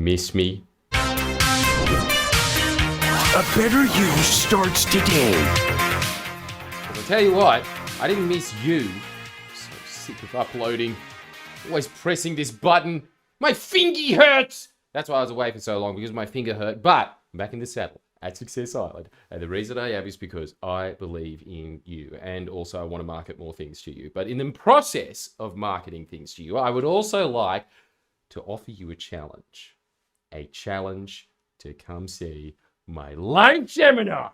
Miss me? A better you starts today. But I'll tell you what, I didn't miss you. So sick of uploading. Always pressing this button. My fingy hurts! That's why I was away for so long, because my finger hurt. But I'm back in the saddle at Success Island. And the reason I am is because I believe in you. And also I want to market more things to you. But in the process of marketing things to you, I would also like to offer you a challenge. A challenge to come see my live seminar.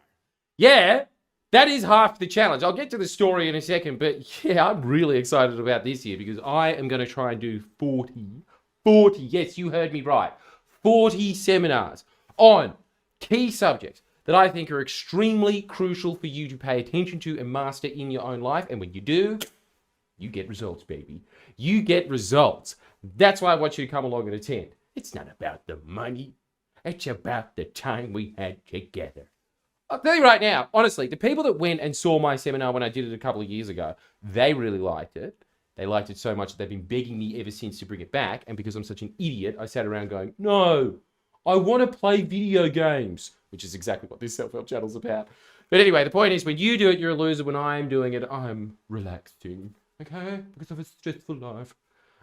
Yeah, that is half the challenge. I'll get to the story in a second, but yeah, I'm really excited about this here because I am going to try and do 40, yes, you heard me right, 40 seminars on key subjects that I think are extremely crucial for you to pay attention to and master in your own life. And when you do, you get results, baby. You get results. That's why I want you to come along and attend. It's not about the money. It's about the time we had together. I'll tell you right now, honestly, the people that went and saw my seminar when I did it a couple of years ago, they really liked it. They liked it so much that they've been begging me ever since to bring it back. And because I'm such an idiot, I sat around going, no, I want to play video games, which is exactly what this self-help channel's about. But anyway, the point is, when you do it, you're a loser. When I'm doing it, I'm relaxing, okay? Because of a stressful life.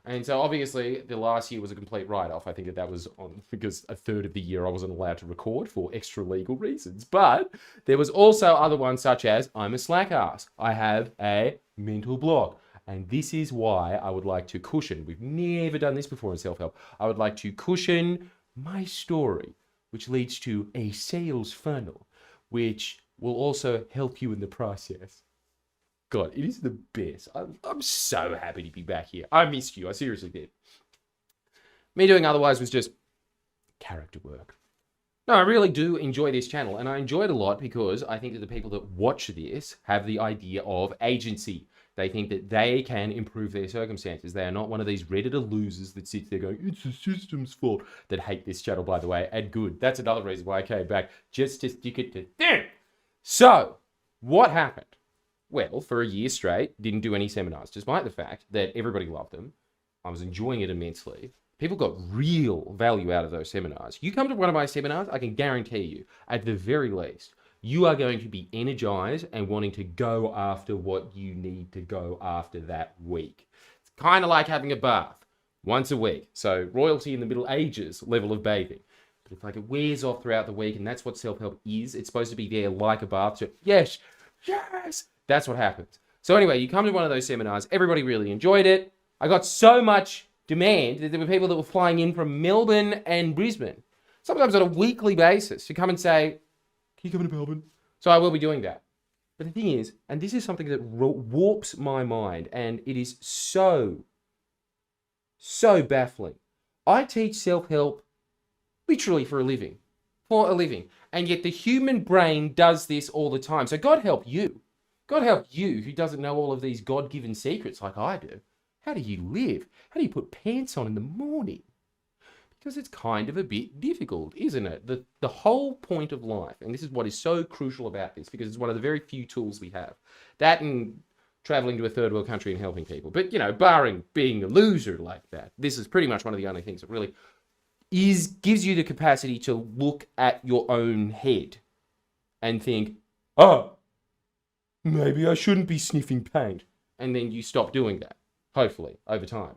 And so obviously the last year was a complete write-off. I think that was on because a third of the year I wasn't allowed to record for extra legal reasons. But there was also other ones such as I'm a slack ass. I have a mental block. And this is why I would like to cushion. We've never done this before in self-help. I would like to cushion my story, which leads to a sales funnel, which will also help you in the process. God, it is the best. I'm so happy to be back here. I missed you. I seriously did. Me doing otherwise was just character work. No, I really do enjoy this channel, and I enjoy it a lot because I think that the people that watch this have the idea of agency. They think that they can improve their circumstances. They are not one of these Redditor losers that sits there going, it's the system's fault, that hate this channel, by the way, and good. That's another reason why I came back, just to stick it to them. So, what happened? Well, for a year straight, didn't do any seminars, despite the fact that everybody loved them. I was enjoying it immensely. People got real value out of those seminars. You come to one of my seminars, I can guarantee you, at the very least, you are going to be energized and wanting to go after what you need to go after that week. It's kind of like having a bath once a week. So royalty in the Middle Ages level of bathing. But it's like it wears off throughout the week, and that's what self-help is. It's supposed to be there like a bath. So yes, yes. That's what happens. So anyway, you come to one of those seminars, everybody really enjoyed it. I got so much demand that there were people that were flying in from Melbourne and Brisbane, sometimes on a weekly basis, to come and say, can you come to Melbourne? So I will be doing that. But the thing is, and this is something that warps my mind, and it is so baffling. I teach self-help literally for a living. And yet the human brain does this all the time. So God help you. God help you who doesn't know all of these God-given secrets like I do. How do you live? How do you put pants on in the morning? Because it's kind of a bit difficult, isn't it? The whole point of life, and this is what is so crucial about this, because it's one of the very few tools we have. That and traveling to a third world country and helping people. But, you know, barring being a loser like that, this is pretty much one of the only things that really gives you the capacity to look at your own head and think, oh, maybe I shouldn't be sniffing paint. And then you stop doing that, hopefully, over time.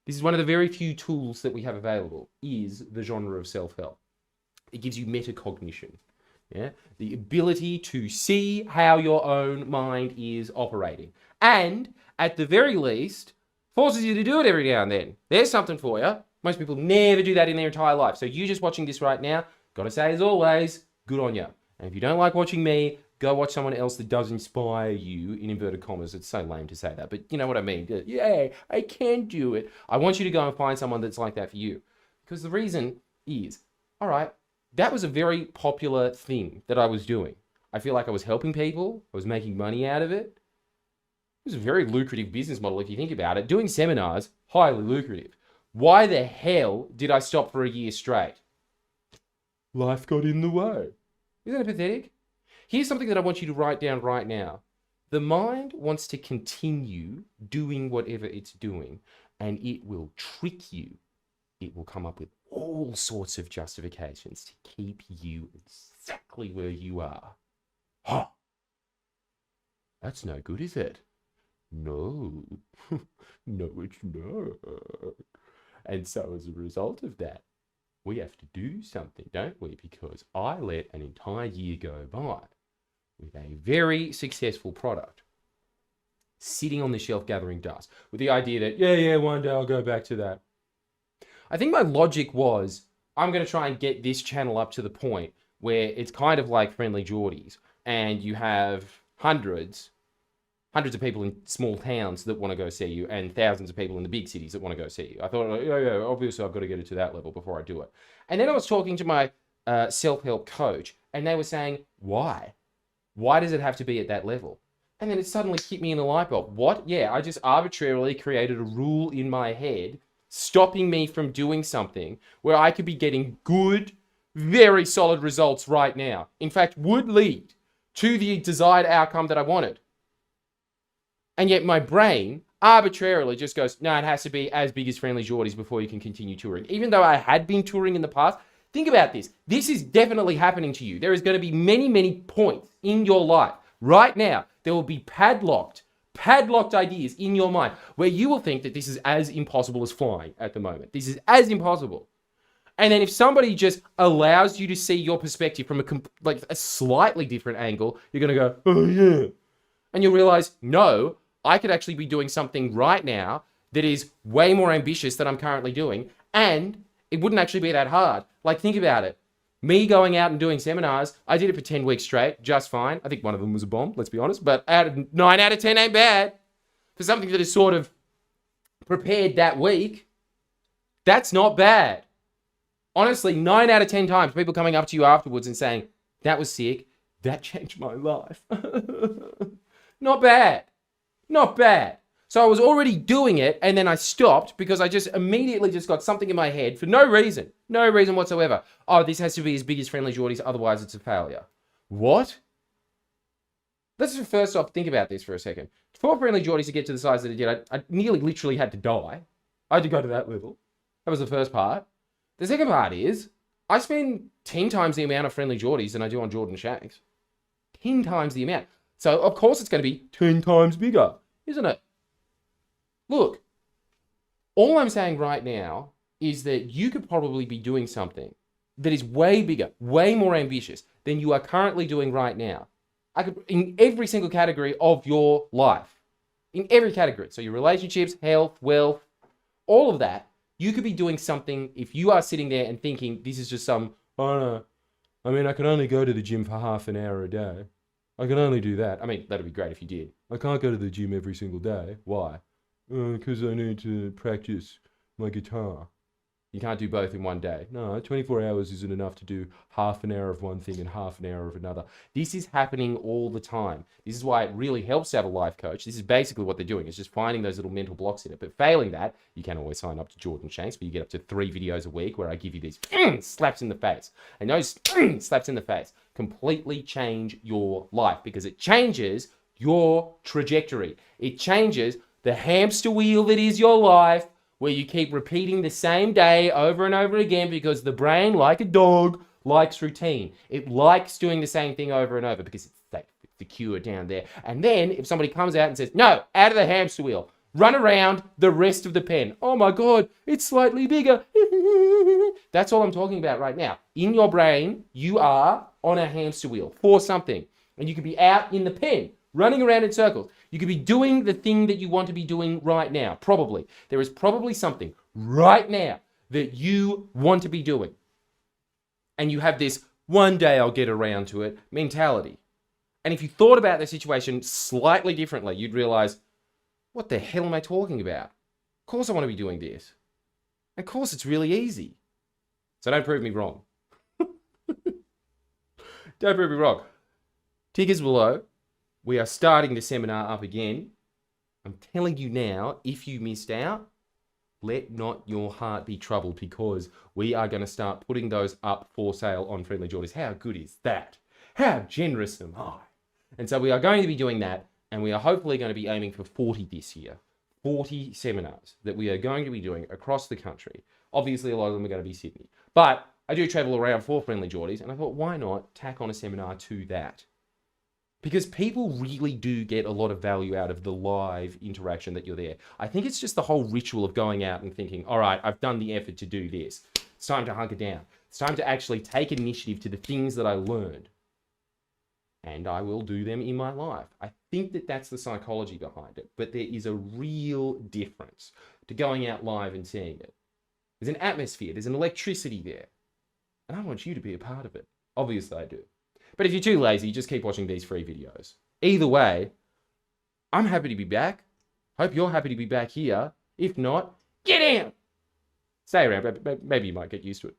This is one of the very few tools that we have available, is the genre of self-help. It gives you metacognition, yeah? The ability to see how your own mind is operating. And, at the very least, forces you to do it every now and then. There's something for you. Most people never do that in their entire life. So you just watching this right now, gotta say as always, good on you. And if you don't like watching me, go watch someone else that does inspire you, in inverted commas. It's so lame to say that, but you know what I mean. Yeah, I can do it. I want you to go and find someone that's like that for you. Because the reason is, all right, that was a very popular thing that I was doing. I feel like I was helping people. I was making money out of it. It was a very lucrative business model if you think about it. Doing seminars, highly lucrative. Why the hell did I stop for a year straight? Life got in the way. Isn't it pathetic? Here's something that I want you to write down right now. The mind wants to continue doing whatever it's doing, and it will trick you. It will come up with all sorts of justifications to keep you exactly where you are. Huh. That's no good, is it? No. No, it's not. And so as a result of that, we have to do something, don't we? Because I let an entire year go by with a very successful product sitting on the shelf gathering dust with the idea that, yeah, one day I'll go back to that. I think my logic was, I'm going to try and get this channel up to the point where it's kind of like Friendly Geordies, and you have hundreds of people in small towns that want to go see you, and thousands of people in the big cities that want to go see you. I thought, yeah, obviously I've got to get it to that level before I do it. And then I was talking to my self-help coach, and they were saying, why? Why does it have to be at that level? And then it suddenly hit me in the light bulb. What? Yeah, I just arbitrarily created a rule in my head stopping me from doing something where I could be getting good, very solid results right now. In fact, would lead to the desired outcome that I wanted. And yet my brain arbitrarily just goes, no, it has to be as big as Friendly Geordies before you can continue touring. Even though I had been touring in the past, think about this. This is definitely happening to you. There is going to be many, many points in your life right now. There will be padlocked ideas in your mind where you will think that this is as impossible as flying at the moment. This is as impossible. And then if somebody just allows you to see your perspective from a slightly different angle, you're going to go, oh yeah. And you'll realize, no, I could actually be doing something right now that is way more ambitious than I'm currently doing. And it wouldn't actually be that hard. Like, think about it. Me going out and doing seminars, I did it for 10 weeks straight, just fine. I think one of them was a bomb, let's be honest. But 9 out of 10 ain't bad. For something that is sort of prepared that week, that's not bad. Honestly, 9 out of 10 times, people coming up to you afterwards and saying, that was sick, that changed my life. Not bad. Not bad. So I was already doing it, and then I stopped because I just immediately just got something in my head for no reason whatsoever. Oh, this has to be as big as Friendly Geordies, otherwise it's a failure. What? Let's just first off think about this for a second. For Friendly Geordies to get to the size that it did, I nearly literally had to die. I had to go to that level. That was the first part. The second part is, I spend 10 times the amount of Friendly Geordies than I do on Jordan Shanks. 10 times the amount. So, of course, it's going to be 10 times bigger, isn't it? Look, all I'm saying right now is that you could probably be doing something that is way bigger, way more ambitious than you are currently doing right now. In every single category of your life. In every category. So your relationships, health, wealth, all of that. You could be doing something if you are sitting there and thinking this is just some, oh no, I mean, I can only go to the gym for half an hour a day. I can only do that. I mean, that'd be great if you did. I can't go to the gym every single day. Why? Because I need to practice my guitar. You can't do both in one day. No, 24 hours isn't enough to do half an hour of one thing and half an hour of another. This is happening all the time. This is why it really helps to have a life coach. This is basically what they're doing. It's just finding those little mental blocks in it. But failing that, you can always sign up to Jordan Shanks, but you get up to 3 videos a week where I give you these slaps in the face. And those slaps in the face completely change your life because it changes your trajectory. It changes the hamster wheel that is your life, where you keep repeating the same day over and over again because the brain, like a dog, likes routine. It likes doing the same thing over and over because it's safe, it's secure down there. And then if somebody comes out and says, no, out of the hamster wheel, run around the rest of the pen. Oh my God, it's slightly bigger. That's all I'm talking about right now. In your brain, you are on a hamster wheel for something. And you could be out in the pen, running around in circles. You could be doing the thing that you want to be doing right now. Probably. There is probably something right now that you want to be doing. And you have this, one day I'll get around to it mentality. And if you thought about the situation slightly differently, you'd realize, what the hell am I talking about? Of course I want to be doing this. Of course it's really easy. So don't prove me wrong. Don't prove me wrong. Tickets below. We are starting the seminar up again. I'm telling you now, if you missed out, let not your heart be troubled because we are going to start putting those up for sale on Friendly Geordies. How good is that? How generous am I? And so we are going to be doing that, and we are hopefully going to be aiming for 40 this year. 40 seminars that we are going to be doing across the country Obviously, a lot of them are going to be Sydney. But I do travel around for Friendly Geordies, and I thought, why not tack on a seminar to that? Because people really do get a lot of value out of the live interaction that you're there. I think it's just the whole ritual of going out and thinking, all right, I've done the effort to do this. It's time to hunker down. It's time to actually take initiative to the things that I learned. And I will do them in my life. I think that that's the psychology behind it. But there is a real difference to going out live and seeing it. There's an atmosphere. There's an electricity there. And I want you to be a part of it. Obviously, I do. But if you're too lazy, just keep watching these free videos. Either way, I'm happy to be back. Hope you're happy to be back here. If not, get in! Stay around. Maybe you might get used to it.